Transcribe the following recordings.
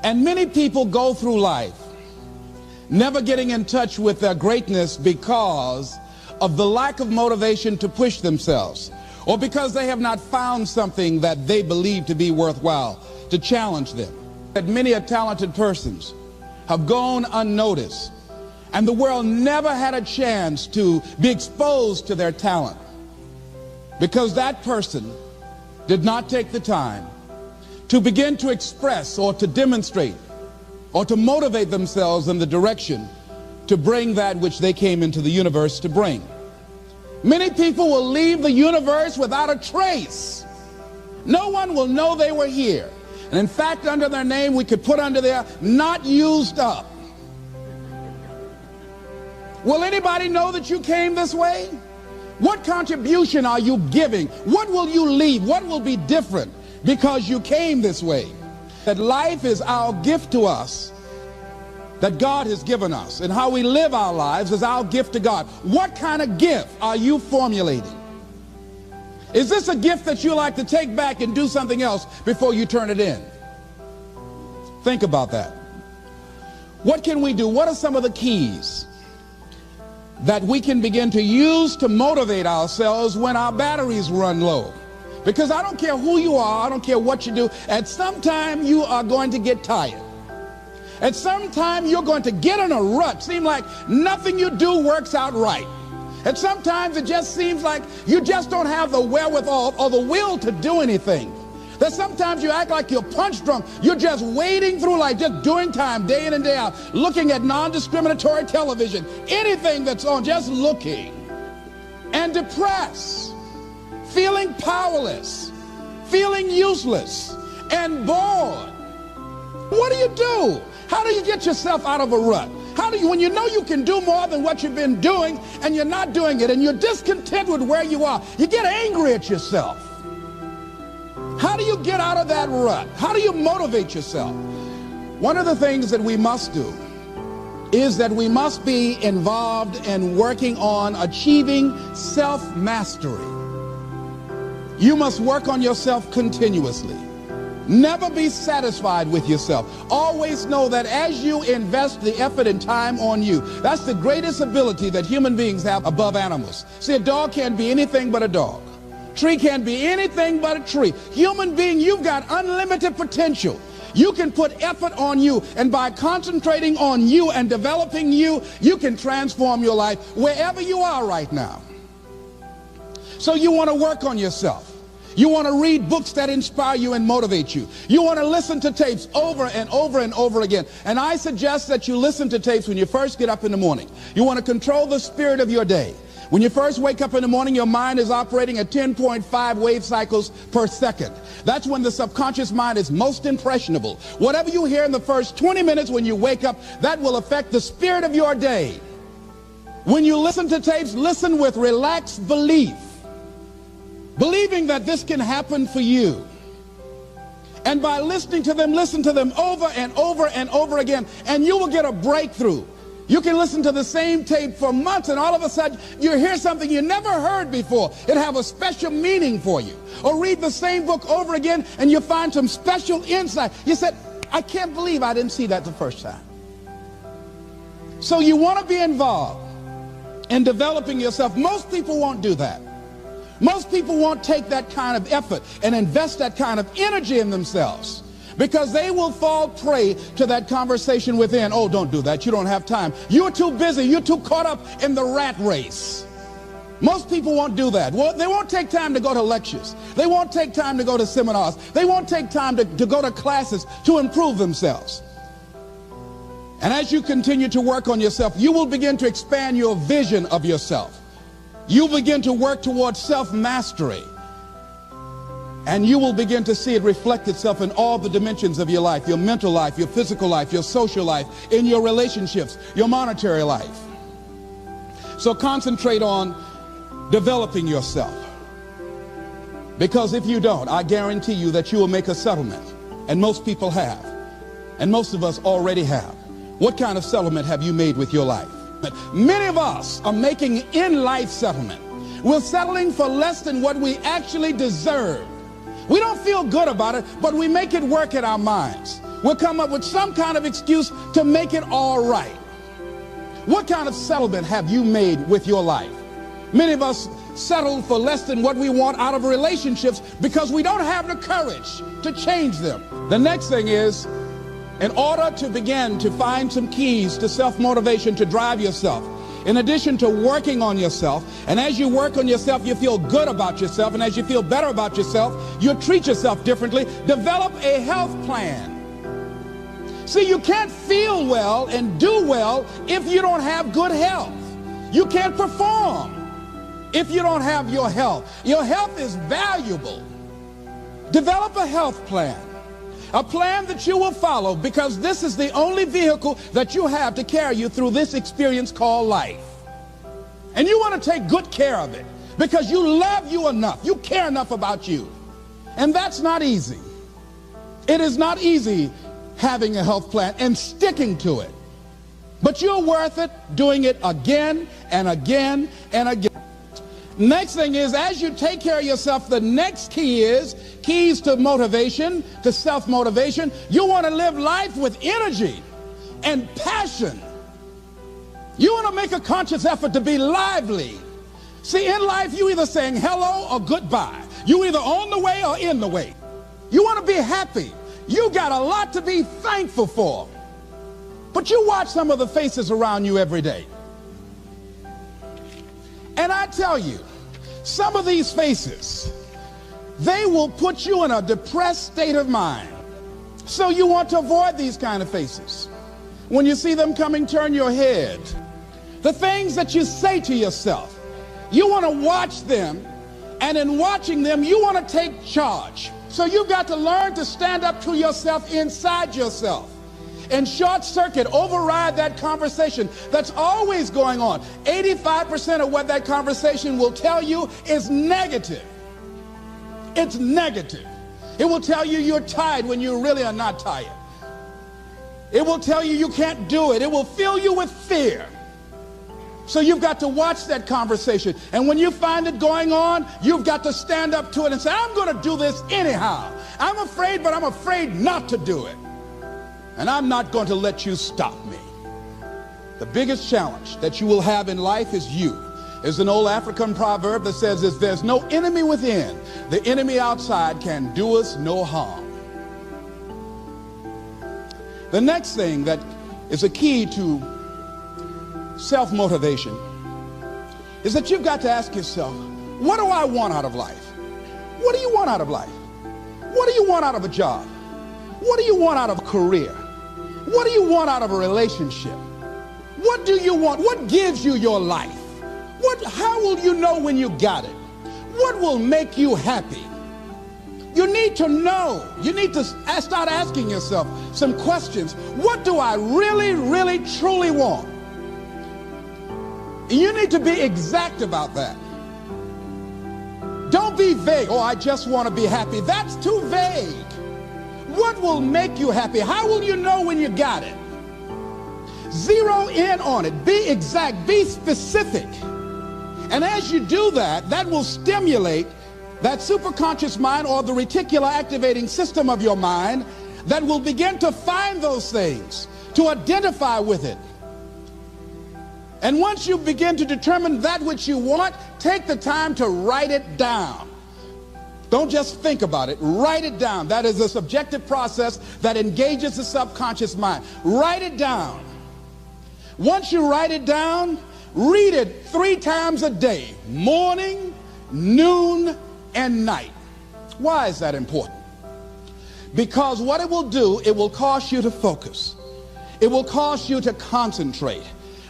And many people go through life never getting in touch with their greatness because of the lack of motivation to push themselves, or because they have not found something that they believe to be worthwhile to challenge them. That many talented persons have gone unnoticed, and the world never had a chance to be exposed to their talent because that person did not take the time to begin to express or to demonstrate or to motivate themselves in the direction to bring that which they came into the universe to bring. Many people will leave the universe without a trace. No one will know they were here. And in fact, under their name, we could put under there, not used up. Will anybody know that you came this way? What contribution are you giving? What will you leave? What will be different because you came this way? That life is our gift to us, that God has given us, and how we live our lives is our gift to God. What kind of gift are you formulating? Is this a gift that you like to take back and do something else before you turn it in? Think about that. What can we do? What are some of the keys that we can begin to use to motivate ourselves when our batteries run low? Because I don't care who you are, I don't care what you do, at some time you are going to get tired. At some time you're going to get in a rut. Seem like nothing you do works out right. And sometimes it just seems like you just don't have the wherewithal or the will to do anything. That sometimes you act like you're punch drunk. You're just wading through life, just doing time day in and day out, looking at non-discriminatory television, anything that's on, just looking. And depressed, feeling powerless, feeling useless, and bored. What do? How do you get yourself out of a rut? How do you, when you know you can do more than what you've been doing and you're not doing it and you're discontent with where you are, you get angry at yourself. How do you get out of that rut? How do you motivate yourself? One of the things that we must do is that we must be involved in working on achieving self-mastery. You must work on yourself continuously. Never be satisfied with yourself. Always know that as you invest the effort and time on you, that's the greatest ability that human beings have above animals. See, a dog can't be anything but a dog. Tree can't be anything but a tree. Human being, you've got unlimited potential. You can put effort on you, and by concentrating on you and developing you, you can transform your life wherever you are right now. So you want to work on yourself. You want to read books that inspire you and motivate you. You want to listen to tapes over and over and over again. And I suggest that you listen to tapes when you first get up in the morning. You want to control the spirit of your day. When you first wake up in the morning, your mind is operating at 10.5 wave cycles per second. That's when the subconscious mind is most impressionable. Whatever you hear in the first 20 minutes when you wake up, that will affect the spirit of your day. When you listen to tapes, listen with relaxed belief, believing that this can happen for you. And by listening to them, listen to them over and over and over again, and you will get a breakthrough. You can listen to the same tape for months, and all of a sudden you hear something you never heard before. It have a special meaning for you. Or read the same book over again, and you find some special insight. You said, I can't believe I didn't see that the first time. So you want to be involved in developing yourself. Most people won't do that. Most people won't take that kind of effort and invest that kind of energy in themselves, because they will fall prey to that conversation within. Oh, don't do that. You don't have time. You're too busy. You're too caught up in the rat race. Most people won't do that. Well, they won't take time to go to lectures. They won't take time to go to seminars. They won't take time to go to classes to improve themselves. And as you continue to work on yourself, you will begin to expand your vision of yourself. You begin to work towards self-mastery. And you will begin to see it reflect itself in all the dimensions of your life, your mental life, your physical life, your social life, in your relationships, your monetary life. So concentrate on developing yourself. Because if you don't, I guarantee you that you will make a settlement. And most people have. And most of us already have. What kind of settlement have you made with your life? Many of us are making in-life settlement. We're settling for less than what we actually deserve. We don't feel good about it, but we make it work in our minds. We'll come up with some kind of excuse to make it all right. What kind of settlement have you made with your life? Many of us settle for less than what we want out of relationships because we don't have the courage to change them. The next thing is, in order to begin to find some keys to self-motivation to drive yourself, in addition to working on yourself, and as you work on yourself, you feel good about yourself, and as you feel better about yourself, you treat yourself differently. Develop a health plan. See, you can't feel well and do well if you don't have good health. You can't perform if you don't have your health. Your health is valuable. Develop a health plan. A plan that you will follow, because this is the only vehicle that you have to carry you through this experience called life. And you want to take good care of it because you love you enough. You care enough about you. And that's not easy. It is not easy having a health plan and sticking to it. But you're worth it doing it again and again and again. Next thing is, as you take care of yourself, the next key is keys to motivation, to self-motivation. You want to live life with energy and passion. You want to make a conscious effort to be lively. See, in life, you either saying hello or goodbye. You either on the way or in the way. You want to be happy. You got a lot to be thankful for. But you watch some of the faces around you every day. And I tell you, some of these faces, they will put you in a depressed state of mind. So you want to avoid these kind of faces. When you see them coming, turn your head. The things that you say to yourself, you want to watch them, and in watching them, you want to take charge. So you've got to learn to stand up to yourself inside yourself and short circuit, override that conversation that's always going on. 85% of what that conversation will tell you is negative. It's negative. It will tell you you're tired when you really are not tired. It will tell you you can't do it. It will fill you with fear. So you've got to watch that conversation. And when you find it going on, you've got to stand up to it and say, I'm going to do this anyhow. I'm afraid, but I'm afraid not to do it. And I'm not going to let you stop me. The biggest challenge that you will have in life is you. There's an old African proverb that says, if there's no enemy within, the enemy outside can do us no harm. The next thing that is a key to self-motivation is that you've got to ask yourself, what do I want out of life? What do you want out of life? What do you want out of a job? What do you want out of a career? What do you want out of a relationship? What do you want? What gives you your life? How will you know when you got it? What will make you happy? You need to know. You need to start asking yourself some questions. What do I really, really, truly want? You need to be exact about that. Don't be vague. Oh, I just want to be happy. That's too vague. What will make you happy? How will you know when you got it? Zero in on it. Be exact. Be specific. And as you do that, that will stimulate that superconscious mind, or the reticular activating system of your mind, that will begin to find those things, to identify with it. And once you begin to determine that which you want, take the time to write it down. Don't just think about it. Write it down. That is a subjective process that engages the subconscious mind. Write it down. Once you write it down, read it 3 times a day, morning, noon, and night. Why is that important? Because what it will do, it will cause you to focus. It will cause you to concentrate.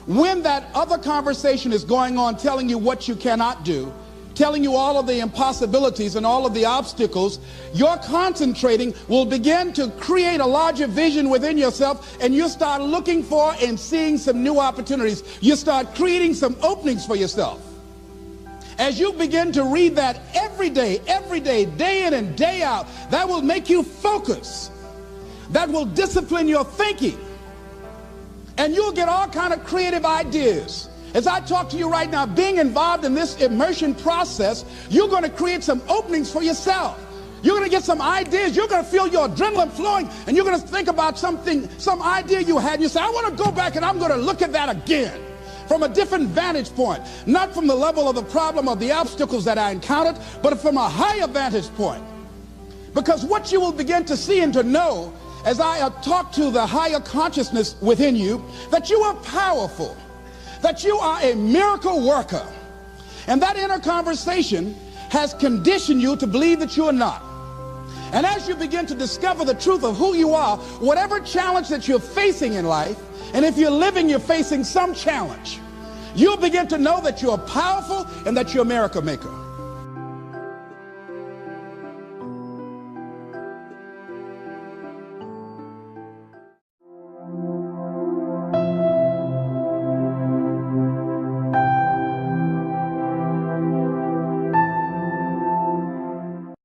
When that other conversation is going on telling you what you cannot do, telling you all of the impossibilities and all of the obstacles, your concentrating will begin to create a larger vision within yourself, and you start looking for and seeing some new opportunities. You start creating some openings for yourself. As you begin to read that every day, day in and day out, that will make you focus. That will discipline your thinking. And you'll get all kind of creative ideas. As I talk to you right now, being involved in this immersion process, you're going to create some openings for yourself. You're going to get some ideas. You're going to feel your adrenaline flowing, and you're going to think about something, some idea you had, and you say, I want to go back and I'm going to look at that again from a different vantage point, not from the level of the problem or the obstacles that I encountered, but from a higher vantage point. Because what you will begin to see and to know as I talk to the higher consciousness within you, that you are powerful, that you are a miracle worker. And that inner conversation has conditioned you to believe that you are not. And as you begin to discover the truth of who you are, whatever challenge that you're facing in life, and if you're living, you're facing some challenge, you'll begin to know that you're powerful and that you're a miracle maker.